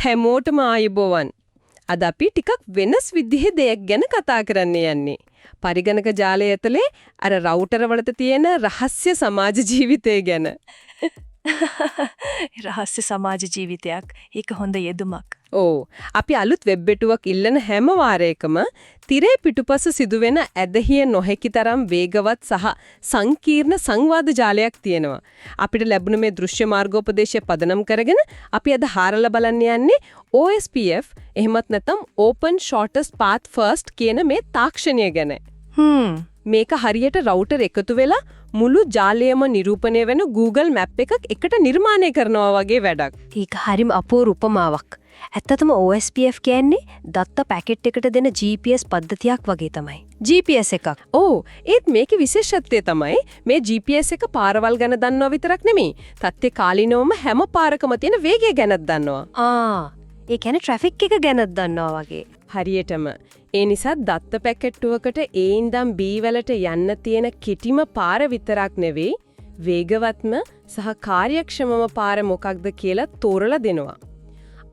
හැමෝටම ආයුබෝවන්. අද අපි ටිකක් වෙනස් විදිහේ දෙයක් ගැන කතා කරන්න යන්නේ. පරිගණක ජාලය ඇතුලේ අර රවුටර් වලට තියෙන රහස්‍ය සමාජ ජීවිතය ගැන. රහස්‍ය සමාජ ජීවිතයක්. ඒක හොඳ යෙදුමක්. ඕ අපි අලුත් වෙබ් පිටුවක් ඉල්ලන හැම වාරයකම තිරේ පිටුපස සිදුවෙන ඇදහිය නොහැකි තරම් වේගවත් සහ සංකීර්ණ සංවාද ජාලයක් තියෙනවා. අපිට ලැබුණ මේ දෘශ්‍ය මාර්ගෝපදේශය පදනම් කරගෙන අපි අද හාරලා බලන්න යන්නේ OSPF එහෙමත් නැත්නම් Open Shortest Path First කියන මේ තාක්ෂණය ගැන. මේක හරියට රවුටර් එකතු වෙලා මුළු ජාලයම නිරූපණය වෙන Google Map එකක් එකට නිර්මාණය කරනවා වගේ වැඩක්. ඒක හරිම අපූර්ව උපමාවක්. ඇත්තටම OSPF කියන්නේ දත්ත පැකට් එකට දෙන GPS පද්ධතියක් වගේ තමයි. GPS එකක්. ඕ ඒත් මේකේ විශේෂත්වය තමයි මේ GPS එක පාරවල් ගැන දන්නව විතරක් නෙමෙයි. තත්ත්ව කාලිනවම හැම පාරකම තියෙන වේගය ගැනත් දන්නවා. ඒ කියන්නේ ට්‍රැෆික් එක ගැනත් දන්නවා වගේ. හරියටම. ඒ නිසා දත්ත පැකට්ටුවකට A ඉඳන් B වලට යන්න තියෙන කෙටිම පාර විතරක් නෙවෙයි වේගවත්ම සහ කාර්යක්ෂමම පාර මොකක්ද කියලා තෝරලා දෙනවා.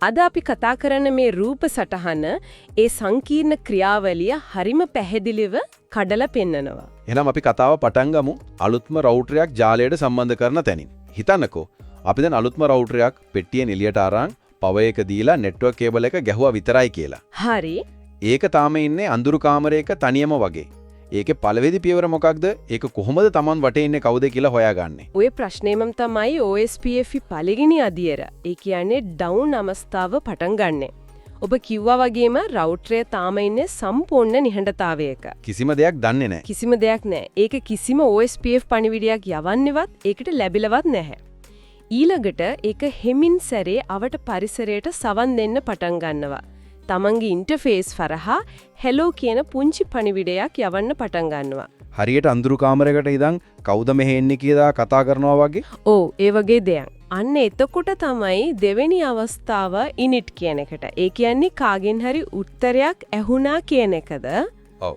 අද අපි කතා කරන මේ රූප සටහන ඒ සංකීර්ණ ක්‍රියාවලිය හරිම පැහැදිලිව කඩලා පෙන්නනවා. එහෙනම් අපි කතාව පටන් ගමු අලුත්ම රවුටරයක් ජාලයට සම්බන්ධ කරන තැනින්. හිතන්නකෝ අපි දැන් අලුත්ම රවුටරයක් පෙට්ටියෙන් එළියට අරන් පවර් එක දීලා නෙට්වර්ක් කේබල් එක ගැහුවා විතරයි කියලා. හරි. ඒක තාම ඉන්නේ අඳුරු කාමරයක තනියම වගේ. ඒකේ පළවෙනි පියවර මොකක්ද? ඒක කොහොමද Taman වටේ ඉන්නේ කවුද කියලා හොයාගන්නේ? ඔය ප්‍රශ්නේමම තමයි OSPF පළවෙනි අදියර. ඒ කියන්නේ ඩවුන් අවස්ථාව පටන් ගන්නෙ. ඔබ කිව්වා වගේම රවුටරය තාම ඉන්නේ සම්පූර්ණ නිහඬතාවයක. කිසිම දෙයක් දන්නේ නැහැ. කිසිම දෙයක් නැහැ. ඒක කිසිම OSPF පණිවිඩයක් යවන්නේවත් ඒකට ලැබිලවත් නැහැ. ඊළඟට ඒක හෙමින් සැරේ අවට පරිසරයට සවන් දෙන්න පටන් ගන්නවා. තමන්ගේ ඉන්ටර්ෆේස් හරහා හෙලෝ කියන පුංචි පණිවිඩයක් යවන්න පටන් ගන්නවා. හරියට අඳුරු කාමරයකට ඉඳන් කවුද මෙහෙ එන්නේ කියලා කතා කරනවා වගේ. ඔව් ඒ වගේ දෙයක්. අන්න එතකොට තමයි දෙවෙනි අවස්ථාව ඉනිට් කියන එකට. ඒ කියන්නේ කාගෙන් හරි උත්තරයක් ඇහුණා කියන එකද? ඔව්.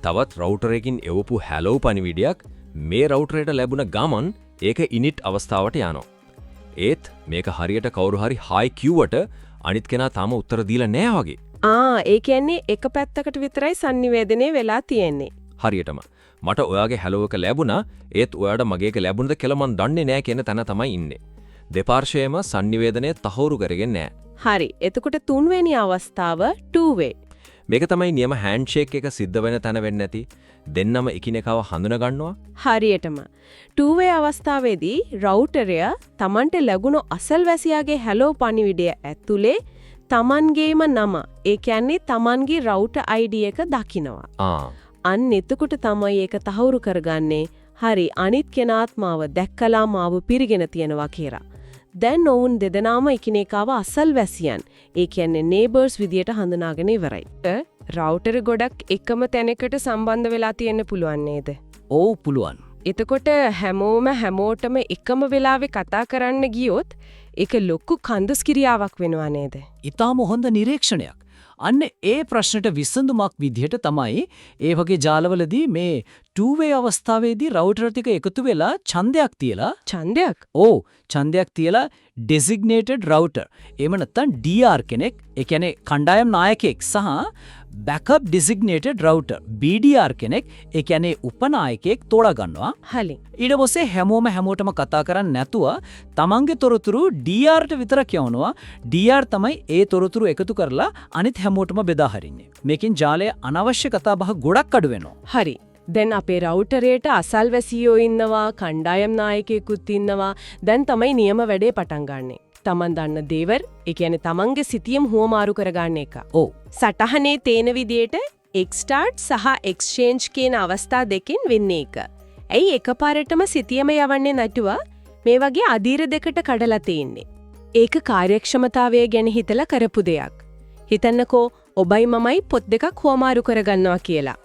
තවත් රවුටර් එකකින් එවපු හෙලෝ පණිවිඩයක් මේ රවුටරයට ලැබුණ ගමන් ඒක ඉනිට් අවස්ථාවට යනවා. ඒත් මේක හරියට කවුරු හරි හායි කිව්වට අනිත් කෙනා තාම උත්තර දීලා නෑ වගේ. ඒ කියන්නේ එක පැත්තකට විතරයි sannivedanaya වෙලා තියෙන්නේ. හරියටම. මට ඔයාගේ හැලෝ එක ලැබුණා. ඒත් ඔයාට මගේ එක ලැබුණද කියලා මන් දන්නේ නෑ කියන තැන තමයි ඉන්නේ. දෙපාර්ශ්වයේම sannivedanaya තහවුරු කරගෙන නෑ. හරි. එතකොට තුන්වෙනි අවස්ථාව two way. මේක තමයි නියම හෑන්ඩ්ෂේක් එක සිද්ධ වෙන තැන වෙන්නේ නැති. දෙන්නම එකිනෙකව හඳුනා ගන්නවා. හරියටම. two way අවස්ථාවේදී රවුටරය Tamanට ලැබුණු අසල්වැසියාගේ හැලෝ පණිවිඩය ඇතුලේ Tamanගේම නම, ඒ කියන්නේ Tamanගේ රවුටර් ID එක දකිනවා. අන්න එතකොට තමයි ඒක තහවුරු කරගන්නේ. හරි අනිත් කෙනාත් මාව දැක්කලා මාව පිරිගෙන තියනවා කියලා. දැන් ඔවුන් දෙදෙනාම එකිනෙකාව අසල්වැසියන්, ඒ කියන්නේ neighbors විදියට හඳුනාගෙන ඉවරයි. රවුටර් ගොඩක් එකම තැනකට සම්බන්ධ වෙලා තියෙන්න පුළුවන් නේද? ඔව් පුළුවන්. එතකොට හැමෝටම එකම වෙලාවේ කතා කරන්න ගියොත් ඒක ලොකු කන්දස්කිරියාවක් වෙනවා නේද? ඊටාම හොඳ නිරීක්ෂණයක්. අන්න ඒ ප්‍රශ්නට විසඳුමක් විදිහට තමයි ඒ වගේ ජාලවලදී මේ two way අවස්ථාවේදී රවුටර් ටික එකතු වෙලා ඡන්දයක් තියලා ඡන්දයක් තියලා designated router එහෙම නැත්නම් DR කෙනෙක්, ඒ කියන්නේ කණ්ඩායම් නායකයෙක් සහ backup designated router BDR කෙනෙක්, ඒ කියන්නේ උපනායකයෙක් තෝරා ගන්නවා. හරි. ඊට පස්සේ හැමෝටම කතා කරන්නේ නැතුව තමන්ගේ තොරතුරු DR ට විතරක් යවනවා. DR තමයි ඒ තොරතුරු එකතු කරලා අනිත් හැමෝටම බෙදා හරින්නේ. මේකෙන් ජාලයේ අනවශ්‍ය කතා බහ ගොඩක් අඩු වෙනවා. හරි. දැන් අපේ රවුටරේට අසල්වැසියෝ ඉන්නවා, කණ්ඩායම් නායකයෙකුත් ඉන්නවා. දැන් තමයි නියම වැඩේ පටන් ගන්නෙ. තමන් දන්න දේවල්, ඒ කියන්නේ තමන්ගේ සිතියම හුවමාරු කරගන්න එක. සටහනේ තේන විදියට එක්ස්ටාර්ට් සහ එක්ස්චේන්ජ් කියන අවස්ථා දෙකෙන් වෙන්නේ එක. ඇයි එකපාරටම සිතියම යවන්නේ නැතුව මේ වගේ අදීර දෙකට කඩලා තියෙන්නේ? ඒක කාර්යක්ෂමතාවය ගැන හිතලා කරපු දෙයක්. හිතන්නකෝ ඔබයි මමයි පොත් දෙකක් හුවමාරු කරගන්නවා කියලා.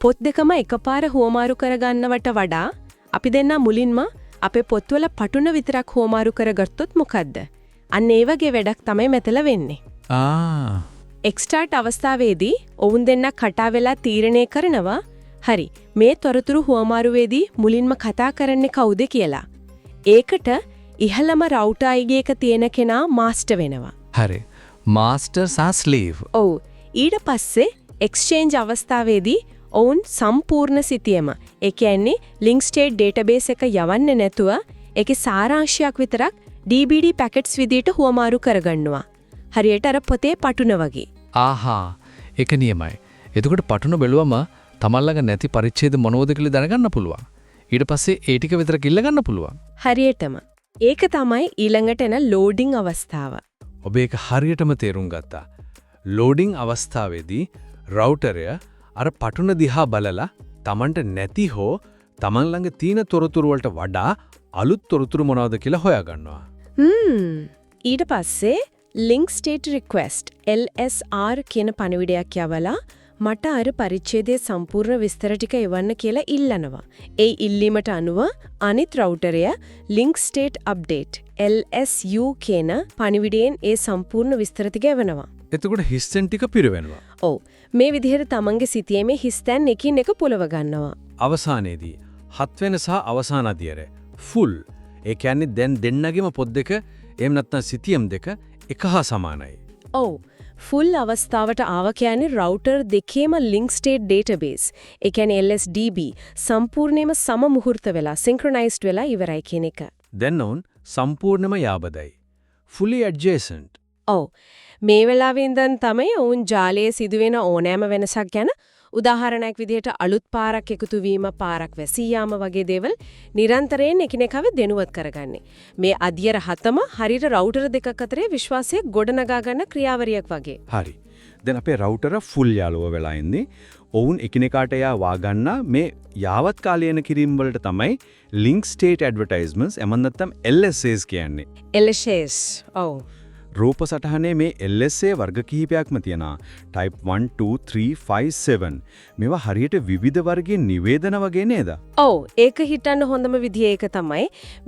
පොත් දෙකම එකපාර හුවමාරු කරගන්නවට වඩා අපි දෙන්නා මුලින්ම අපේ පොත්වල පටුන විතරක් හුවමාරු කරගත්තොත් මොකද්ද? අන්න ඒ වගේ වැඩක් තමයි මෙතන වෙන්නේ. එක්ස්ටාර්ට් අවස්ථාවේදී ඔවුන් දෙන්නා කතා වෙලා තීරණය කරනවා හරි මේ තොරතුරු හුවමාරුවේදී මුලින්ම කතා කරන්නේ කවුද කියලා. ඒකට ඉහළම රවුටර් ID එක තියෙන කෙනා මාස්ටර් වෙනවා. හරි. මාස්ටර් සහ ස්ලීව්. ඔව්. ඊට පස්සේ එක්ස්චේන්ජ් අවස්ථාවේදී ඔවුන් සම්පූර්ණ සිතියම ඒ කියන්නේ ලින්ක් ස්ටේට් ඩේටාබේස් එක යවන්නේ නැතුව ඒකේ සාරාංශයක් විතරක් DVD පැකට්ස් විදියට හුවමාරු කරගන්නවා. හරියට අර පොතේ පටුන වගේ. ආහා. ඒක නියමයි. එතකොට පටුන බැලුවම තමන් ළඟ නැති පරිච්ඡේද මොනවද කියලා දැනගන්න පුළුවන්. ඊට පස්සේ ඒ ටික විතරක් ඉල්ල ගන්න පුළුවන්. හරියටම. ඒක තමයි ඊළඟට එන ලෝඩින් අවස්ථාව. ඔබ ඒක හරියටම තේරුම් ගත්තා. ලෝඩින් අවස්ථාවේදී රවුටරය අර පටුන දිහා බලලා තමන්ට නැති හෝ තමන් ළඟ තියෙන තොරතුරු වලට වඩා අලුත් තොරතුරු මොනවද කියලා හොයාගන්නවා. ඊට පස්සේ link state request LSR කියන පණිවිඩයක් යවලා මට අර පරිච්ඡේදයේ සම්පූර්ණ විස්තර ටික එවන්න කියලා ඉල්ලනවා. ඒ ඉල්ලීමට අනුව අනිත් රවුටරය link state update LSU කියන පණිවිඩයෙන් ඒ සම්පූර්ණ විස්තර ටික එවනවා. එතකොට හිස්තැන් ටික පිරවෙනවා. ඔව්. මේ විදිහට තමන්ගේ සිතියමේ හිස්තැන් එකින් එක පුලව ගන්නවා. අවසානයේදී 7 වෙනි සහ අවසාන අධ්‍යයනය ෆුල්. ඒ කියන්නේ දැන් දෙන්නගෙම පොත් දෙක එහෙම නැත්නම් සිතියම් දෙක එක හා සමානයි. ඔව්. ෆුල් අවස්ථාවට ආව කියන්නේ රවුටර් දෙකේම ලින්ක් ස්ටේට් ඩේටාබේස්. ඒ කියන්නේ LSDB සම්පූර්ණයෙන්ම සම මුහුර්ත වෙලා සින්ක්‍රොනයිස්ඩ් වෙලා ඉවරයි කියන එක. දැන් ඔවුන් සම්පූර්ණයෙන්ම යාබදයි. fully adjacent. ඔව්. මේ වෙලාවේ ඉඳන් තමයි ඔවුන් ජාලයේ සිදුවෙන ඕනෑම වෙනසක් ගැන උදාහරණයක් විදිහට අලුත් පාරක් එකතු වීම, පාරක් වැසී යාම වගේ දේවල් නිරන්තරයෙන් එකිනෙකව දෙනුවත් කරගන්නේ. මේ අධ්‍යයන හතම හරියට රවුටර් දෙකක් අතරේ විශ්වාසය ගොඩනගා ගන්න ක්‍රියාවරියක් වගේ. හරි. දැන් අපේ රවුටර ෆුල් යාළුව වෙලා ඉන්නේ. ඔවුන් එකිනෙකාට යා වාගන්න මේ යාවත් කාලයන කිරීම වලට තමයි link state advertisements එමන් නැත්නම් LSAs කියන්නේ. LSAs. ඔව්. රූප සටහනේ මේ LSA වර්ග කිහිපයක්ම තියෙනවා. type 1 2 3 5 7. මේවා හරියට විවිධ වර්ගයේ නිවේදන වගේ නේද? ඔව්. ඒක හිතන්න හොඳම විදිය ඒක තමයි.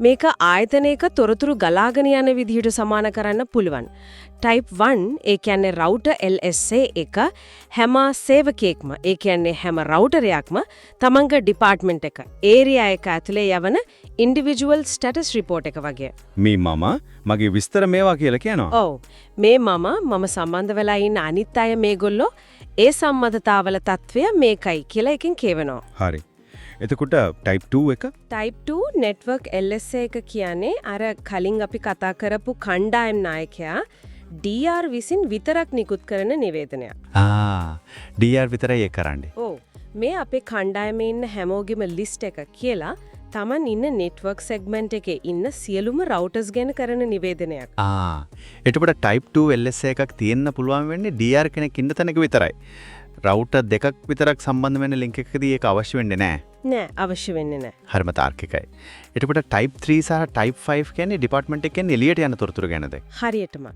මේක ආයතනයක තොරතුරු ගලාගෙන යන විදිහට සමාන කරන්න පුළුවන්. type 1 ඒ කියන්නේ router LSA එක හැම සේවකයෙක්ම ඒ කියන්නේ හැම රවුටරයක්ම තමන්ගේ ඩිපාර්ට්මන්ට් එක ඒරියා එක ඇතුලේ යවන ඉන්ඩිවිජුවල් ස්ටේටස් රිපෝට් එක වගේ. මේ මගේ විස්තර මේවා කියලා කියනවා. ඔව්. මේ මම සම්බන්ධ වෙලා ඉන්න අනිත් අය මේගොල්ලෝ ඒ සම්මතතාවල තත්වය මේකයි කියලා එකෙන් කියවෙනවා. හරි. එතකොට type 2 එක type 2 network LSA එක කියන්නේ අර කලින් අපි කතා කරපු කණ්ඩායම් නායකයා DR විසින් විතරක් නිකුත් කරන නිවේදනයක්. DR විතරයි ඒක කරන්නේ. ඔව්. මේ අපේ කණ්ඩායමේ ඉන්න හැමෝගෙම ලිස්ට් එක කියලා Taman ඉන්න network segment එකේ ඉන්න සියලුම routers ගැන කරන නිවේදනයක්. එතකොට type 2 LSA එකක් තියෙන්න පුළුවන් වෙන්නේ DR කෙනෙක් ඉන්න තැනක විතරයි. router දෙකක් විතරක් සම්බන්ධ වෙන link එකකදී ඒක අවශ්‍ය වෙන්නේ නැහැ. නෑ, අවශ්‍ය වෙන්නේ නෑ. හරිම තාර්කිකයි. එතකොට type 3 සහ type 5 කියන්නේ department එකෙන් එළියට යන තොරතුරු ගැනද? හරියටම.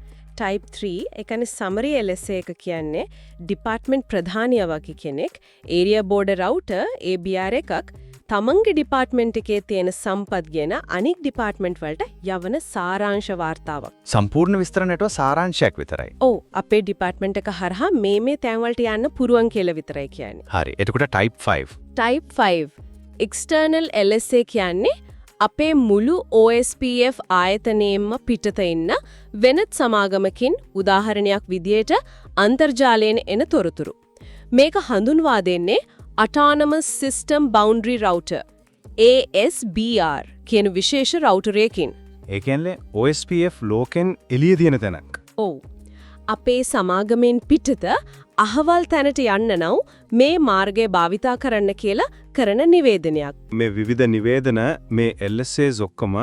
type 3 ඒ කියන්නේ summary LSA එක කියන්නේ department ප්‍රධානියා වගේ කෙනෙක් area border router ABR එකක් තමන්ගේ ඩිපාර්ට්මන්ට් එකේ තියෙන සම්පත් ගැන අනික් ඩිපාර්ට්මන්ට් වලට යවන සාරාංශ වාර්තාවක්. සම්පූර්ණ විස්තර නැටුව සාරාංශයක් විතරයි. ඔව්. අපේ ඩිපාර්ට්මන්ට් එක හරහා මේ තැන් වලට යන්න පුරුවන් කියලා විතරයි කියන්නේ. හරි. එතකොට type 5. type 5 external LSA කියන්නේ අපේ මුළු OSPF ආයතනයෙන්ම පිටත ඉන්න වෙනත් සමාගමකින් උදාහරණයක් විදියට අන්තර්ජාලයෙන් එන තොරතුරු. මේක හඳුන්වා දෙන්නේ Autonomous System Boundary Router ASBR කියන විශේෂ රවුටර් එකකින්. ඒ කියන්නේ OSPF ලෝකෙන් එළිය තියෙන තැනක්. ඔව්. අපේ සමාගමෙන් පිටත අහවල් තැනට යන්න නම් මේ මාර්ගය භාවිතා කරන්න කියලා කරන නිවේදනයක්. මේ විවිධ නිවේදන මේ LSAs ඔක්කොම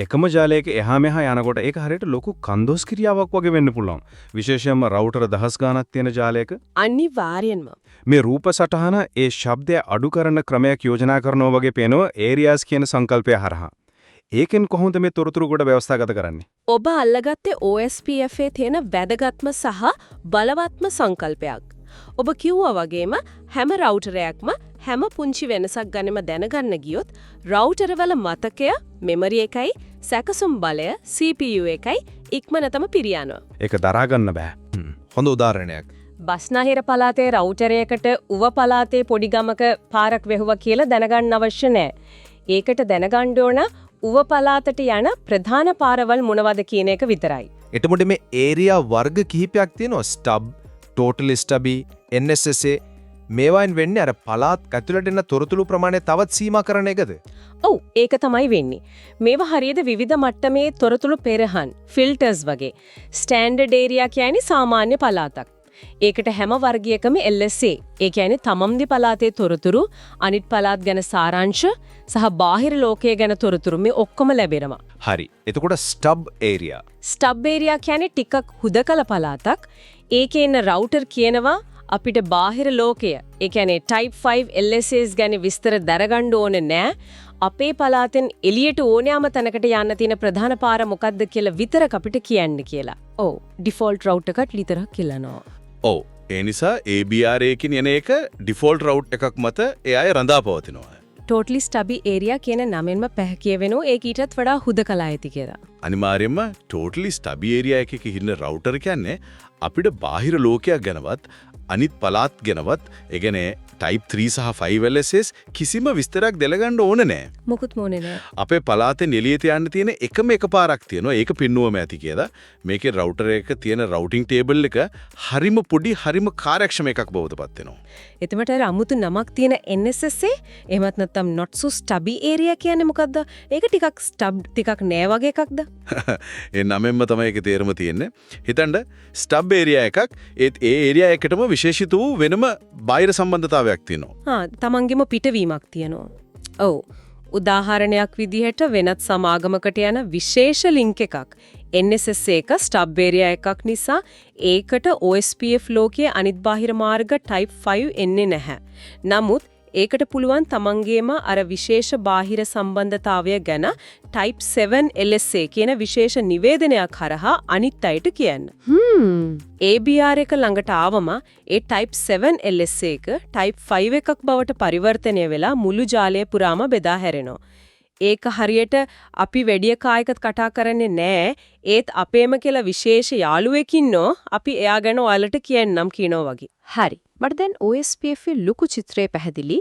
එකම ජාලයක එහා මෙහා යනකොට ඒක හරියට ලොකු කන්දෝස් ක්‍රියාවක් වගේ වෙන්න පුළුවන්. විශේෂයෙන්ම රවුටර් දහස් ගණනක් තියෙන ජාලයක. අනිවාර්යෙන්ම. මේ රූප සටහන ඒ ශබ්දය අඩු කරන ක්‍රමයක් යෝජනා කරනවා වගේ පේනවා ඒරියාස් කියන සංකල්පය හරහා. ඒකෙන් කොහොමද මේ තොරතුරු කොට ව්‍යවස්ථාගත කරන්නේ? ඔබ අල්ලගත්තේ OSPF එකේ තියෙන වැදගත්ම සහ බලවත්ම සංකල්පයක්. ඔබ කිව්වා වගේම හැම රවුටරයක්ම හැම පුංචි වෙනසක් ගැනම දැනගන්න ගියොත් රවුටර් වල මතකය, මෙමරි එකයි, සැකසුම් බලය, CPU එකයි ඉක්මනටම පිරියනවා. ඒක දරා ගන්න බෑ. හොඳ උදාහරණයක්. බස්නාහිර පළාතේ රවුටරයකට උව පළාතේ පොඩි ගමක පාරක් වැහුවා කියලා දැනගන්න අවශ්‍ය නැහැ. ඒකට දැනගන්න ඕන උව පළාතට යන ප්‍රධාන පාරවල් මොනවද කියන එක විතරයි. එතකොට මේ ඒරියා වර්ග කිහිපයක් තියෙනවා. ස්ටබ්, ටෝටලි ස්ටබි, NSSA මේවායින් වෙන්නේ අර පළාත් ඇතුළට එන තොරතුරු ප්‍රමාණය තවත් සීමා කරන එකද? ඔව් ඒක තමයි වෙන්නේ. මේවා හරියට විවිධ මට්ටමේ තොරතුරු පෙරහන් ෆිල්ටර්ස් වගේ. ස්ටෑන්ඩඩ් ඒරියා කියන්නේ සාමාන්‍ය පළාතක්. ඒකට හැම වර්ගයකම LSA ඒ කියන්නේ තමන්ගේ පළාතේ තොරතුරු, අනිත් පළාත් ගැන සාරාංශ සහ බාහිර ලෝකයේ ගැන තොරතුරු මේ ඔක්කොම ලැබෙනවා. හරි. එතකොට ස්ටබ් ඒරියා. ස්ටබ් ඒරියා කියන්නේ ටිකක් හුදකලා පළාතක්. ඒකේ ඉන්න රවුටර් කියනවා අපිට බාහිර ලෝකය, ඒ කියන්නේ type 5 LSAs ගැන විස්තර දරගන්න ඕනේ නෑ. අපේ පළාතෙන් එළියට ඕනෑම තැනකට යන්න තියෙන ප්‍රධාන පාර මොකක්ද කියලා විතරක් අපිට කියන්න කියලා. ඔව් ඩිෆෝල්ට් රවුට් එකක් විතරක් කියලානවා. ඔව්. ඒ නිසා ABR එකකින් එන එක ඩිෆෝල්ට් රවුට් එකක් මත ඒ අය රඳා පවතිනවා. ටෝටලි ස්ටබි ඒරියා කියන නමෙන්ම පැහැකියවෙනවා ඒක ඊටත් වඩා හුදකලා ඇති කියලා. අනිවාර්යයෙන්ම ටෝටලි ස්ටබි ඒරියා එකක ඉන්න රවුටර් කියන්නේ අපිට බාහිර ලෝකයක් ගැනවත් අනිත් පළාත් ගැනවත් ඒ කියන්නේ type 3 සහ 5 LSS කිසිම විස්තරයක් දෙලගන්න ඕන නෑ. මොකුත් මොනේ නෑ. අපේ පළාතෙන් එළියට යන්න තියෙන එකම එකපාරක් තියෙනවා. ඒක පින්නුවම ඇති කියලා. මේකේ රවුටර් එකක තියෙන රවුටින් ටේබල් එක හරිම පොඩි හරිම කාර්යක්ෂම එකක් බවටපත් වෙනවා. එතමට අර අමුතු නමක් තියෙන NSSA එහෙමත් නැත්නම් not so stubby area කියන්නේ මොකද්ද? ඒක ටිකක් ස්ටබ් ටිකක් නෑ වගේ එකක්ද? ඒ නමෙන්ම තමයි ඒකේ තේරුම තියෙන්නේ. හිතන්න ස්ටබ් ඒරියා එකක් ඒ ඒරියා එකටම විශේෂිත වූ වෙනම බාහිර සම්බන්ධතාවයක් තියෙනවා. තමන්ගෙම පිටවීමක් තියෙනවා. ඔව්. උදාහරණයක් විදිහට වෙනත් සමාගමකට යන විශේෂ ලින්ක් එකක් NSSA එක ස්ටබ් ඒරියා එකක් නිසා ඒකට OSPF ලෝකයේ අනිත් බාහිර මාර්ග type 5 එන්නේ නැහැ. නමුත් ඒකට පුළුවන් තමන්ගේම අර විශේෂ බාහිර සම්බන්ධතාවය ගැන type 7 LSA කියන විශේෂ නිවේදනයක් හරහා අනිත් අයට කියන්න. ABR එක ළඟට ආවම ඒ type 7 LSA එක type 5 එකක් බවට පරිවර්තනය වෙලා මුළු ජාලය පුරාම බෙදා හැරෙනවා. ඒක හරියට අපි වැඩි කායකට කතා කරන්නේ නෑ. ඒත් අපේම කියලා විශේෂ යාළුවෙක් ඉන්නෝ අපි එයා ගැන ඔයාලට කියන්නම් කියනවා වගේ. හරි. මට දැන් OSPF ලොකු චිත්‍රය පැහැදිලි.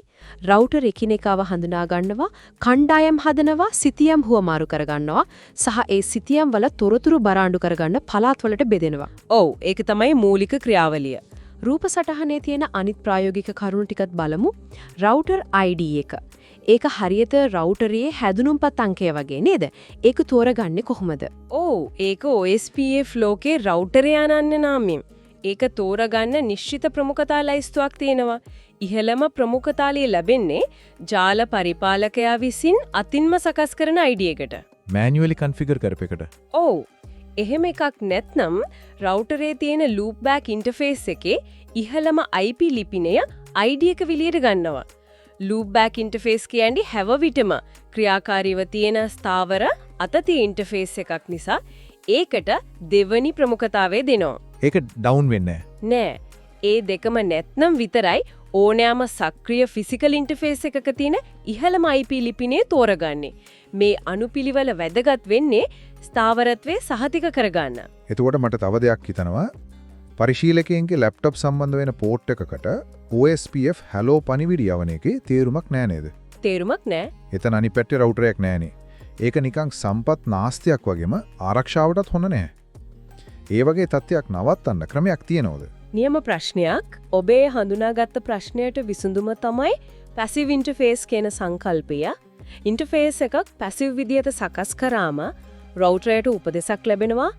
රවුටර් එකිනෙකාව හඳුනා ගන්නවා, කණ්ඩායම් හදනවා, සිතියම් හුවමාරු කරගන්නවා සහ ඒ සිතියම් වල තොරතුරු බරාණ්ඩු කරගන්න පළාත් වලට බෙදෙනවා. ඔව් ඒක තමයි මූලික ක්‍රියාවලිය. රූප සටහනේ තියෙන අනිත් ප්‍රායෝගික කරුණු ටිකත් බලමු. රවුටර් ID එක. ඒක හරියට රවුටරයේ හැදුනුම්පත් අංකය වගේ නේද? ඒක තෝරගන්නේ කොහොමද? ඔව් ඒක OSPF ලෝකේ රවුටර් යනන්නේ නාමයෙන්. ඒක තෝරගන්න නිශ්චිත ප්‍රමුඛතා ලයිස්තුවක් තියෙනවා. ඉහළම ප්‍රමුඛතාලිය ලැබෙන්නේ ජාල පරිපාලකයා විසින් අතින්ම සකස් කරන ID එකට. Manually configure කරපෙකට. ඔව්. එහෙම එකක් නැත්නම් රවුටරේ තියෙන loop back interface එකේ ඉහළම IP ලිපිනය ID එක විලියට ගන්නවා. loop back interface කියන්නේ හැව විටම ක්‍රියාකාරීව තියෙන ස්ථාවර අතතිය interface එකක් නිසා ඒකට දෙවනි ප්‍රමුඛතාවය දෙනවා. ඒක ඩවුන් වෙන්නේ නෑ. ඒ දෙකම නැත්නම් විතරයි ඕනෑම සක්‍රිය ෆිසිකල් ඉන්ටර්ෆේස් එකක තියෙන ඉහළම IP ලිපිනේ තෝරගන්නේ. මේ අනුපිළිවෙල වැදගත් වෙන්නේ ස්ථාවරත්වයේ සහතික කරගන්න. එතකොට මට තව දෙයක් හිතනවා. පරිශීලකයන්ගේ ලැප්ටොප් සම්බන්ධ වෙන පෝට් එකකට OSPF hello පණිවිඩය යවන එකේ තේරුමක් නෑ නේද? තේරුමක් නෑ. එතන අනිත් පැත්තේ රවුටරයක් නෑනේ. ඒක නිකන් සම්පත් නාස්තියක් වගේම ආරක්ෂාවටත් හොඳ නෑ. ඒ වගේ තත්ත්වයක් නවත්තන්න ක්‍රමයක් තියෙනවද? නියම ප්‍රශ්නයක්. ඔබේ හඳුනාගත්ත ප්‍රශ්නයට විසඳුම තමයි පැසිව් ඉන්ටර්ෆේස් කියන සංකල්පය. ඉන්ටර්ෆේස් එකක් පැසිව් විදියට සකස් කරාම රවුටරයට උපදෙසක් ලැබෙනවා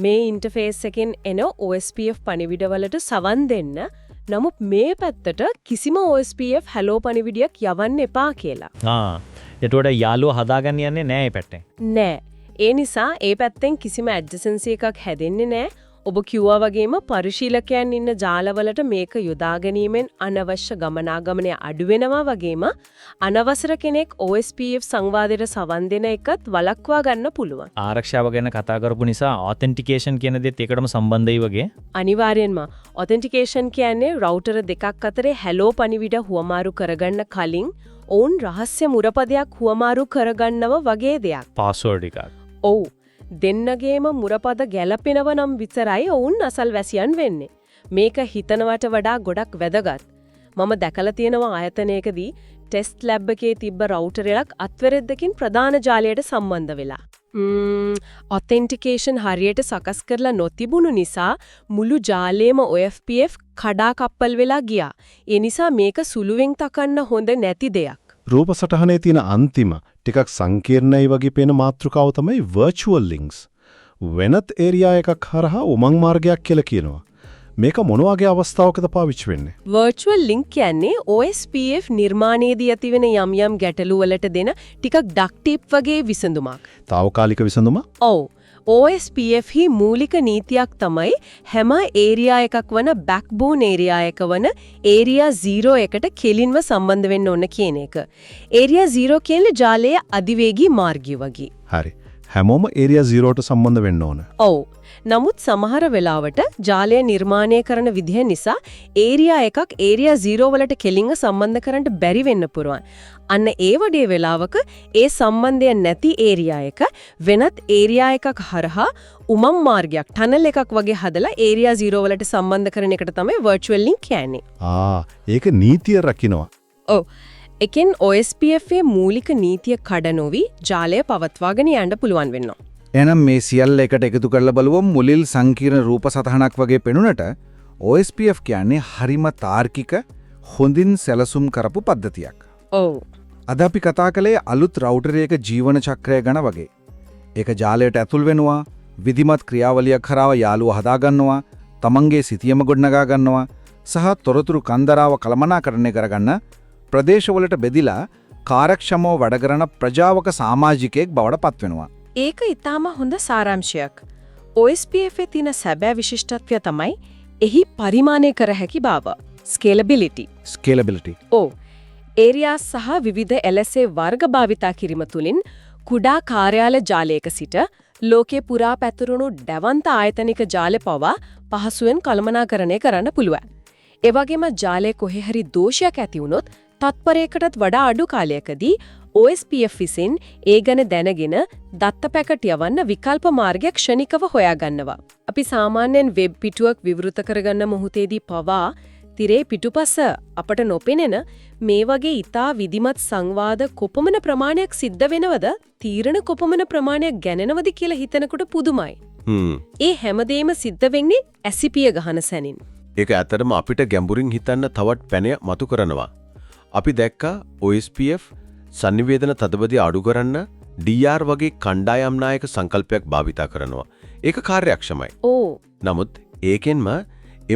මේ ඉන්ටර්ෆේස් එකෙන් එන OSPF පණිවිඩවලට සවන් දෙන්න. නමුත් මේ පැත්තට කිසිම OSPF hello පණිවිඩයක් යවන්න එපා කියලා. එතකොට යාළුවා හදාගන්න යන්නේ නෑ මේ පැත්තෙන්. නෑ. ඒ නිසා ඒ පැත්තෙන් කිසිම ඇඩ්ජසන්සි එකක් හැදෙන්නේ නෑ. ඔබ කිව්වා වගේම පරිශීලකයන් ඉන්න ජාලවලට මේක යොදා ගැනීමෙන් අනවශ්‍ය ගමනාගමනය අඩු වෙනවා වගේම අනවසර කෙනෙක් OSPF සංවාදයට සවන් දෙන එකත් වළක්වා ගන්න පුළුවන්. ආරක්ෂාව ගැන කතා කරපු නිසා ඔතෙන්ටිකේෂන් කියන දේත් ඒකටම සම්බන්ධයි වගේ. අනිවාර්යෙන්ම ඔතෙන්ටිකේෂන් කියන්නේ රවුටර් දෙකක් අතරේ hello පණිවිඩ හුවමාරු කරගන්න කලින් ඔවුන් රහස්‍ය මුරපදයක් හුවමාරු කරගන්නව වගේ දෙයක්. පාස්වර්ඩ් එකක්. ඔව්. දෙන්නගේම මුරපද ගැලපෙනව නම් විතරයි ඔවුන් අසල්වැසියන් වෙන්නේ. මේක හිතනවට වඩා ගොඩක් වැදගත්. මම දැකලා තියෙනවා ආයතනයකදී ටෙස්ට් ලැබ් එකේ තිබ්බ රවුටර් එකක් අත්වැරද්දකින් ප්‍රධාන ජාලයට සම්බන්ධ වෙලා. ඔතෙන්ටිකේෂන් හරියට සකස් කරලා නොතිබුණු නිසා මුළු ජාලයේම OSPF කඩා කප්පල් වෙලා ගියා. ඒ නිසා මේක සුළුවෙන් තකන්න හොඳ නැති දෙයක්. රූප සටහනේ තියෙන අන්තිම ටිකක් සංකීර්ණයි වගේ පේන මාතෘකාව තමයි virtual links. වෙනත් ඒරියා එකක් හරහා උමං මාර්ගයක් කියලා කියනවා. මේක මොන වගේ අවස්ථාවකද පාවිච්චි වෙන්නේ? virtual link කියන්නේ OSPF නිර්මාණයේදී ඇතිවෙන යම් යම් ගැටලු වලට දෙන ටිකක් ඩක් ටිප් වගේ විසඳුමක්. తాවකාලික විසඳුම? ඔව්. OSPF හි මූලික නීතියක් තමයි හැම ඒරියා එකක් වන බෑක්බෝන් ඒරියා එක වන ඒරියා 0 එකට කෙලින්ම සම්බන්ධ වෙන්න ඕන කියන එක. ඒරියා 0 කියන්නේ ජාලයේ අධිවේගී මාර්ගය වගේ. හරි. හැමෝම ඒරියා 0ට සම්බන්ධ වෙන්න ඕන. ඔව්. නමුත් සමහර වෙලාවට ජාලය නිර්මාණය කරන විදිහ නිසා ඒරියා එකක් ඒරියා 0 වලට කෙලින්ව සම්බන්ධ කරන්න බැරි වෙන්න පුරුවන්. අන්න ඒ වගේ වෙලාවක ඒ සම්බන්ධය නැති ඒරියා එක වෙනත් ඒරියා එකක් හරහා උමම් මාර්ගයක් ටනල් එකක් වගේ හදලා ඒරියා 0 වලට සම්බන්ධ කරන එකට තමයි virtual link කියන්නේ. ඒක නීතිය රකින්නවා. ඔව්. එකෙන් OSPF මූලික නීතිය කඩ නොවි ජාලය පවත්වාගෙන යන්න පුළුවන් වෙනවා. එනම් මේ සියල්ල එකට එකතු කරලා බලුවම මුලිල් සංකීර්ණ රූප සටහනක් වගේ පෙනුනට OSPF කියන්නේ හරිම තාර්කික හොඳින් සැලසුම් කරපු පද්ධතියක්. ඔව්. අද අපි කතා කළේ අලුත් රවුටර් එක ජීවන චක්‍රය ගැන වගේ. ඒක ජාලයට ඇතුල් වෙනවා, විධිමත් ක්‍රියාවලියක් කරාව යාළුවා හදා ගන්නවා, තමන්ගේ සිතියම ගොඩනගා ගන්නවා, සහ තොරතුරු කන්දරාව කළමනාකරණය කරගන්න ප්‍රදේශවලට බෙදිලා කාර්යක්ෂමව වැඩ කරන ප්‍රජාවක සමාජිකයෙක් බවට පත් වෙනවා. ඒක ඊටාම හොඳ සාරාංශයක්. OSPF එකේ තියෙන සැබෑ විශිෂ්ටත්වය තමයි එහි පරිමාණය කර හැකි බව. ස්කේලබිලිටි. ඔව්. ඒරියා සහ විවිධ LSA වර්ග භාවිතා කිරීම තුළින් කුඩා කාර්යාල ජාලයක සිට ලෝකේ පුරා පැතිරුණු දැවන්ත ආයතනික ජාල පවා පහසුවෙන් කළමනාකරණය කරන්න පුළුවන්. ඒ වගේම ජාලයේ කොහේ හරි දෝෂයක් ඇති වුණොත් තත්පරයකටත් වඩා අඩු කාලයකදී OSPF විසින් ඒ ගැන දැනගෙන දත්ත පැකට් යවන්න විකල්ප මාර්ගයක් ක්ෂණිකව හොයාගන්නවා. අපි සාමාන්‍යයෙන් වෙබ් පිටුවක් විවෘත කරගන්න මොහොතේදී පවා තිරේ පිටුපස අපට නොපෙනෙන මේ වගේ ඊටා විධිමත් සංවාද කොපමණ ප්‍රමාණයක් සිද්ධ වෙනවද තීරණ කොපමණ ප්‍රමාණයක් ගැනෙනවද කියලා හිතනකොට පුදුමයි. ඒ හැමදේම සිද්ධ වෙන්නේ ඇසිපිය ගහන සැනින්. ඒක ඇත්තටම අපිට ගැඹුරින් හිතන්න තවත් පැනය මතු කරනවා. අපි දැක්කා OSPF සංනිවේදන තදබදී අඩු කරන්න DR වගේ කණ්ඩායම් නායක සංකල්පයක් භාවිතා කරනවා. ඒක කාර්යක්ෂමයි. නමුත් ඒකෙන්ම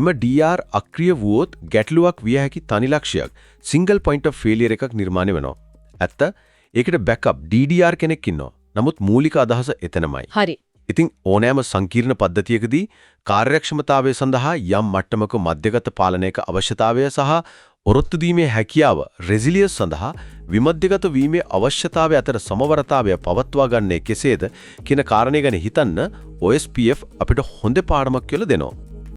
එම DR අක්‍රිය වුවොත් ගැටලුවක් විය හැකි තනි ලක්ෂයක් single point of failure එකක් නිර්මාණය වෙනවා. ඇත්ත ඒකට backup DDR කෙනෙක් ඉන්නවා. නමුත් මූලික අදහස එතනමයි. හරි. ඉතින් ඕනෑම සංකීර්ණ පද්ධතියකදී කාර්යක්ෂමතාවය සඳහා යම් මට්ටමක මධ්‍යගත පාලනයක අවශ්‍යතාවය සහ ඔරොත්තු දීමේ හැකියාව රෙසිලියස් සඳහා විමධ්‍යගත වීමේ අවශ්‍යතාවය අතර සමවරතාවය පවත්වා ගන්නේ කෙසේද කියන කාරණය ගැන හිතන්න OSPF අපිට හොඳ පාඩමක් කියලා දෙනවා.